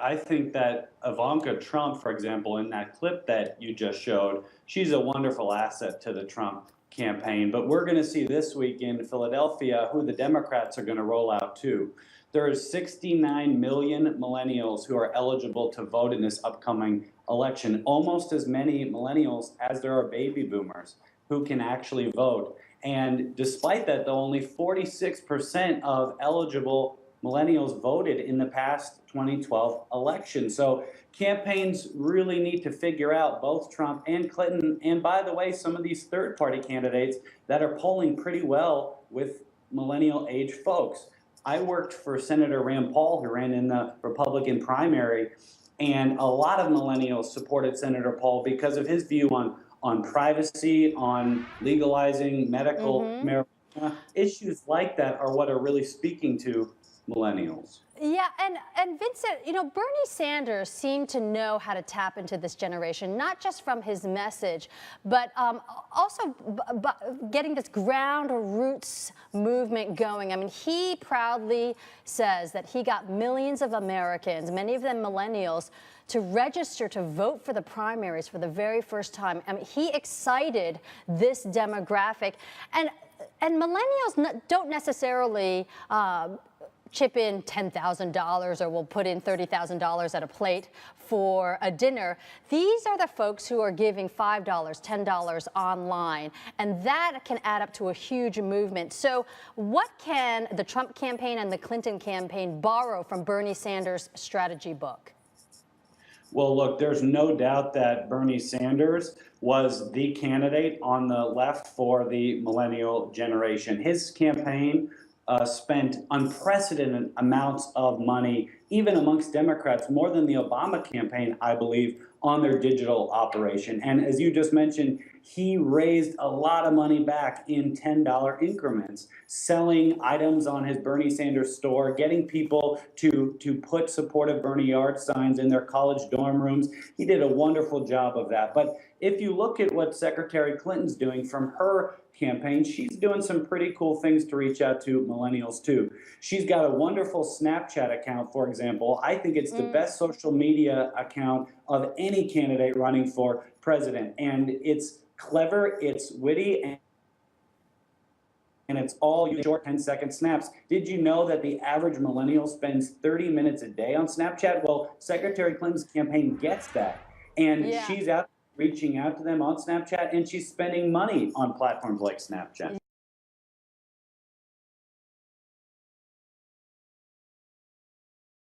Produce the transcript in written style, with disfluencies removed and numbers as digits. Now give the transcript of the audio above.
I think that Ivanka Trump, for example, in that clip that you just showed, she's a wonderful asset to the Trump campaign. But we're going to see this week in Philadelphia who the Democrats are going to roll out to. There are 69 million millennials who are eligible to vote in this upcoming election, almost as many millennials as there are baby boomers who can actually vote. And despite that, though, only 46% of eligible millennials voted in the past 2012 election. So campaigns really need to figure out, both Trump and Clinton, and by the way, some of these third-party candidates that are polling pretty well with millennial age folks. I worked for Senator Rand Paul, who ran in the Republican primary, and a lot of millennials supported Senator Paul because of his view on privacy, on legalizing medical marijuana. Issues like that are what are really speaking to millennials. Yeah, and Vincent, Bernie Sanders seemed to know how to tap into this generation, not just from his message, but also getting this ground roots movement going. I mean, he proudly says that he got millions of Americans, many of them millennials, to register to vote for the primaries for the very first time. I mean, he excited this demographic, and millennials don't necessarily chip in $10,000 or will put in $30,000 at a plate for a dinner. These are the folks who are giving $5, $10 online, and that can add up to a huge movement. So what can the Trump campaign and the Clinton campaign borrow from Bernie Sanders' strategy book? Well, look, there's no doubt that Bernie Sanders was the candidate on the left for the millennial generation. His campaign spent unprecedented amounts of money, even amongst Democrats, more than the Obama campaign, I believe, on their digital operation. And as you just mentioned, he raised a lot of money back in $10 increments, selling items on his Bernie Sanders store, getting people to put supportive Bernie yard signs in their college dorm rooms. He did a wonderful job of that. But if you look at what Secretary Clinton's doing from her campaign, she's doing some pretty cool things to reach out to millennials too. She's got a wonderful Snapchat account, for example. I think it's the best social media account of any candidate running for president. And it's clever, it's witty, and it's all short 10-second snaps. Did you know that the average millennial spends 30 minutes a day on Snapchat? Well, Secretary Clinton's campaign gets that. And she's out reaching out to them on Snapchat, and she's spending money on platforms like Snapchat.